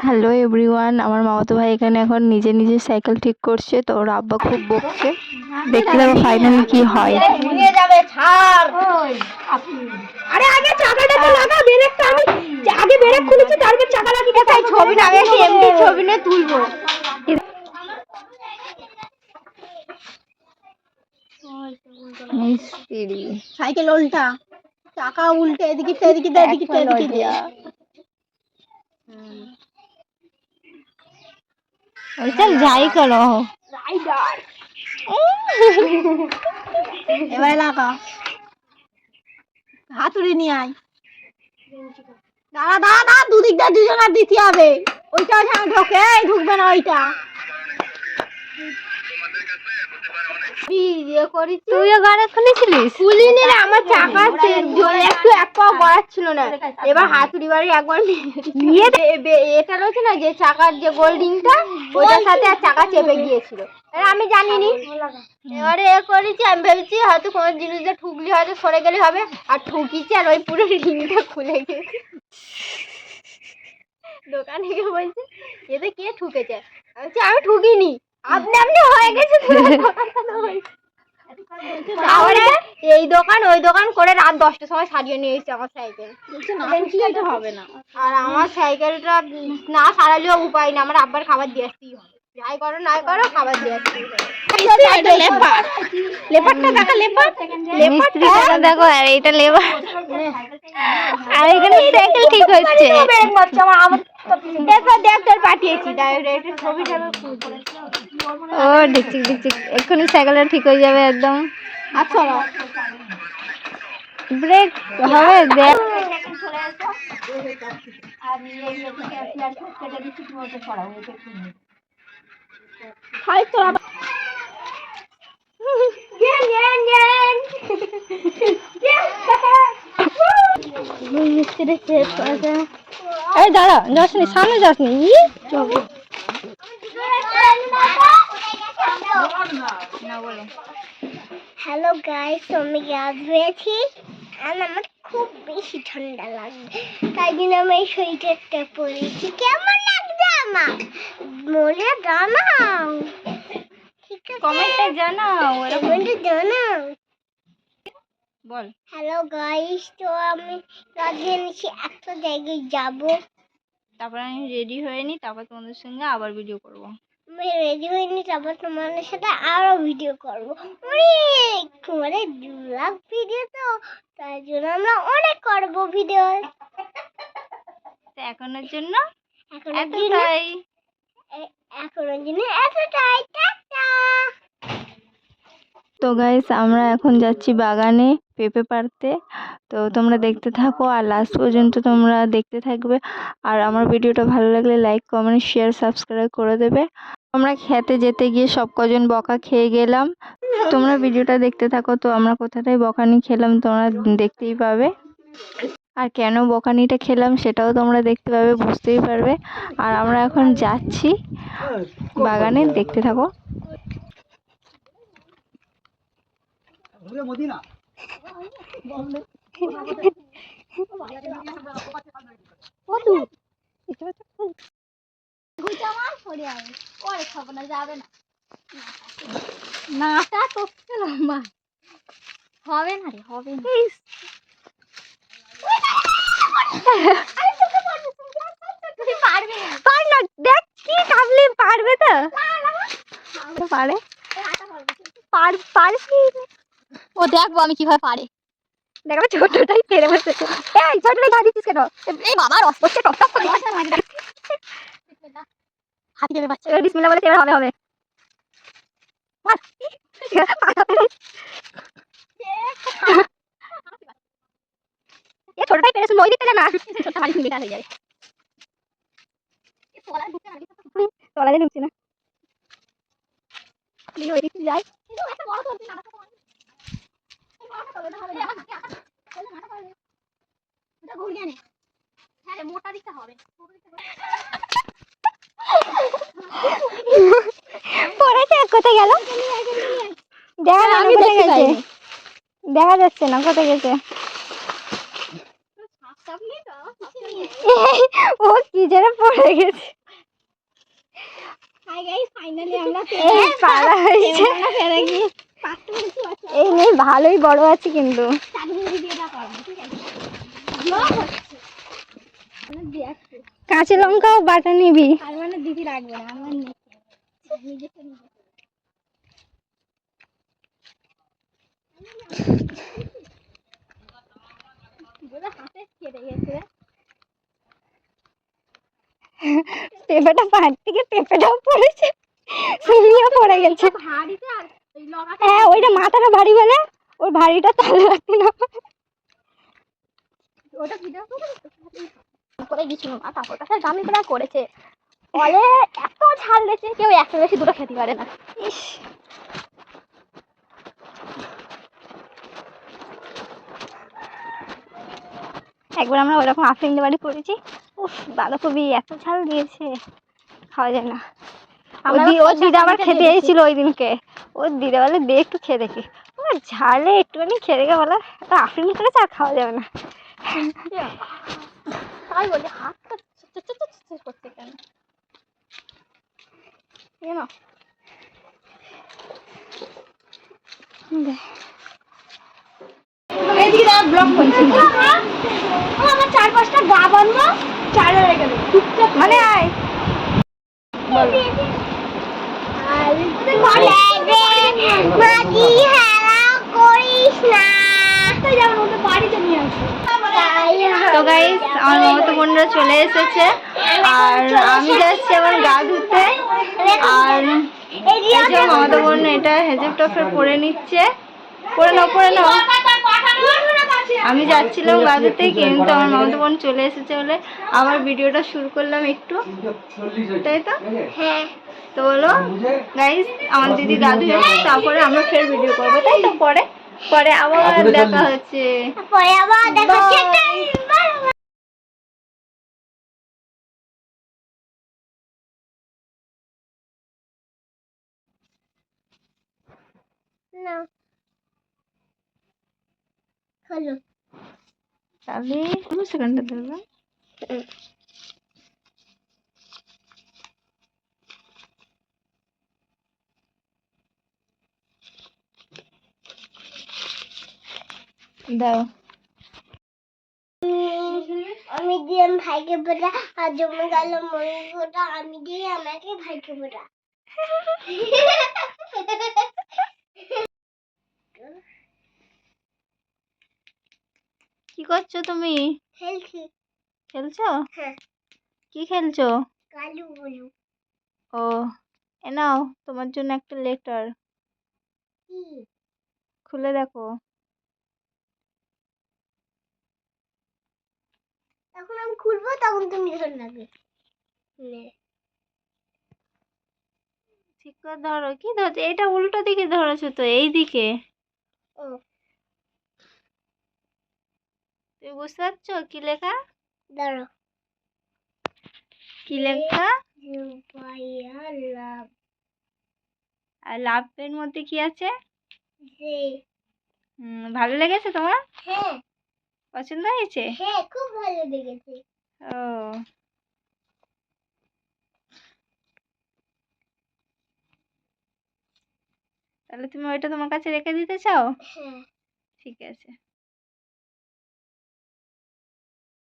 Hello everyone, আমার মামাতো ভাই এখানে এখন নিজে নিজে সাইকেল ঠিক করছে। তো ওর আব্বা খুব বকছে, দেখতে হবে ফাইনালি কি হয়। নিয়ে যাবে ছাড়। আরে আগে চাকাটাকে লাগা, ব্রেকটা আমি আগে ব্রেক খুলেছি তারপর চাকা লাগিয়ে তাই ছবি না আমি এমডি ছবি নে তুলবো। মিস্ত্রি সাইকেল উল্টা, চাকা উল্টে এদিকে এদিকে এদিকে এদিকে দিয়া ওইটা যাই করো রাইডার। এবার লাগা, হাতুড়ি নিয়ে আয়। দাঁড়া দাঁড়া দাঁড়া, দুদিক দিয়ে দুজনের দিতে হবে। ওইটা ওখানে ঢোকে, ঢুকবে না ওইটা। তুইও গাড়ি খুলেছিলিস? খুলিনি রে, আমার চাকা একটু এক পাও গড়াচ্ছিল না। এবার হাতুড়ি বাড়ি একবার নিয়ে এটা রয়েছে না যে চাকার যে গোল্ডিংটা, ওইটার সাথে আর চাকা চেপে গিয়েছিল। আমি জানিনি, এবারে এ করেছি, আমি ভেবেছি হয়তো কোনো জিনিসটা ঠুকলি হয়তো সরে গেলে হবে, আর ঠুকিছি আর ওই পুরো রিংটা খুলে গেছে। দোকানে গিয়ে বলছে এতে কে ঠুকেছে, আমি ঠুকিনি, আপনি আপনি হয়ে গেছে। এই দোকান ওই দোকান করে রাত 10টার সময় সারিয়ে নিয়ে এসেছে আমার সাইকেল। হবে না, আর আমার সাইকেলটা না সারালেও উপায় না, আমার আব্বার খাবার দিয়ে আসতেই হবে। যাই করো নাই করো, খাবার দিয়ে আসতেই হবে। লেপারটা দেখা, লেপার দেখো, আর এইটা লেবার, আর এখানে সাইকেল ঠিক হচ্ছে। পাঠিয়েছি ছবি ও দেখছি দেখছি, এক্ষুনি সাইকেলটা ঠিক হয়ে যাবে একদম। আচ্ছা ব্রেক হবে, দেখ এই দাঁড়া, যাসনি, সামনে যাসনি। হ্যালো গাইস, আমি গাছ হয়েছি আর আমার খুব বেশি ঠান্ডা লাগছে, তাই জন্য আমি এই সোয়েটারটা পরেছি। কেমন লাগছে আমার? মনে জানাও, ঠিক আছে? কমেন্টে জানাও, কমেন্টে জানাও। বল। হ্যালো গাইস, তো আমি রাজি নিচ্ছি, একটা জায়গায় যাব। তারপর আমি রেডি হয়ে নি, তারপর তোমাদের সঙ্গে আবার ভিডিও করব। আমি রেডি হইনি, তারপর তোমাদের সাথে আরো ভিডিও করবো। অনেক মানে 2 লাখ ভিডিও, তো তাই জন্য আমরা অনেক করবো ভিডিও। তো এখনের জন্য এতটাই। টাটা। তো গাইস, আমরা এখন যাচ্ছি বাগানে পেঁপে পাড়তে। তো তোমরা দেখতে থাকো আর লাস্ট পর্যন্ত তোমরা দেখতে থাকবে। আর আমার ভিডিওটা ভালো লাগলে লাইক, কমেন্ট, শেয়ার, সাবস্ক্রাইব করে দেবে। আমরা খেতে যেতে গিয়ে সব কজন বকা খেয়ে গেলাম। তোমরা ভিডিওটা দেখতে থাকো, তো আমরা কোথাটায় বকানি খেলাম তোমরা দেখতেই পাবে। আর কেন বকানিটা খেলাম সেটাও তোমরা দেখতে পাবে, বুঝতেই পারবে। আর আমরা এখন যাচ্ছি বাগানে, দেখতে থাকো। নাটা তো লম্বা হবে না রে, হবে না। দেখ কি কাবলি, পারবে তো? পারে, পারবি। ও দেখবো আমি কিভাবে পারে। দেখো ছোটটাই ফেরে বসেছে। এই ছোটটাই ধরে দিচ্ছিস কেন? এই বাবা রসপটকে টপটপ করে হাতি দেবে বাচ্চা। বিসমিল্লাহ বলে এবার হবে হবে। এ ছোটটাই পেরেছ, ওই দিকটা না, ছোটটা হাড়ি মিটা হয়ে যাবে। তলাতে ঢুকছে না। ওই দিকটা যাই। মোটা দিকটা হবে। পড়েছে, কোথায় গেল? দেখা যাচ্ছে, কোথায় গেছে? দেখা যাচ্ছে না কোথায় গেছে। ও কি যেন পড়ে গেছে। হাই গাইস, ফাইনালি আমরা এই পাড়া হয়েছে। ফেরে গিয়ে পাঁচটা করে কি আছে? এই নেই, ভালোই বড় আছে কিন্তু। চাটনি দিয়ে এটা করব, ঠিক আছে? ব্লগ হচ্ছে। মানে দেখো। কাঁচা লঙ্কাও বাটা নিবি। আর মানে দিদি রাখবে না, আমার নিজে বোধহয় হাতে কেটে গেছে। পেঁপেটা পাহাড় থেকে পেঁপেটাও পড়েছে, সুমিও পড়ে গেছে। হাড়িতে আর এই লগাটা হ্যাঁ, ওইটা মাথাটা ভারী বলে ওর ভারীটা তাহলে রাখতে না। ওটা ভিডিও করে গেছিল মা, তারপর কাছে দামি করে করেছে বলে এত ঝাল দিয়েছে কেউ একটা বেশি দুটো খেতে পারে না। ইস, একবার আমরা ওরকম আফরিনদের বাড়ি করেছি। উফ, বাঁধাকপি এত ঝাল দিয়েছে, খাওয়া যায় না। ওর দিদা আবার খেতে এসেছিল ওই দিনকে। ওর দিদা বলে দে একটু খেয়ে দেখি। ও ঝালে একটুখানি খেয়ে দেখে বলে এত আফরিন করেছে আর খাওয়া যাবে না। তাই বলে হাতটা করছে কেন কেন ব্লগ করছি। আমার 4-5টা গা বানবো, চালে রেখে দেবো চুপচাপ মানে আয় বল। তো গাইস, আমার মামাতো বোনরা চলে এসেছে আর আমি যাচ্ছি আমার গা ধুতে। আর এই যে মামাতো বোন এটা হেজেব টফের পরে নিচ্ছে। পরে নাও। আমি যাচ্ছিলাম গা ধুতে, কিন্তু আমার মামাতো বোন চলে এসেছে বলে আবার ভিডিওটা শুরু করলাম একটু, তাই তো? হ্যাঁ, তো বলো গাইস, আমার দিদি গা ধুয়ে এসেছে, তারপরে আমরা ফের ভিডিও করবো, তাই তো? পরে আবার দেখা হচ্ছে। পরে আবার দেখা হচ্ছে। না হলো তাহলে 2 সেকেন্ড দেবো। দাও। আমি দিলাম ভাইকে ফোটা, আর জমে গেল ময়ূর ফোটা, আমি দিয়ে আমাকে ভাইকে ফোটা। কি করছো তুমি? খেলছি। খেলছো? হ্যাঁ, কি খেলছো? কালু বলু। ও, এ নাও তোমার জন্য একটা লেটার, কি? খুলে দেখো। তখন আমি খুলবো, তখন তুমি ধরে নেবে। নে। ঠিক করে ধরো। কি ধরছো? এটা উল্টো দিকে ধরেছো তো, এই দিকে। ও, তুমি বুঝতে পারছো কি লেখা? দাঁড়াও। কি লেখা? জুবাইয়া লাভ। আর লাভের মধ্যে কি আছে? যে। ভালো লেগেছে তোমার? হ্যাঁ, পছন্দ হয়েছে? হ্যাঁ, খুব ভালো লেগেছে। ও, তাহলে তুমি ওইটা তোমার কাছে রেখে দিতে চাও? হ্যাঁ। ঠিক আছে।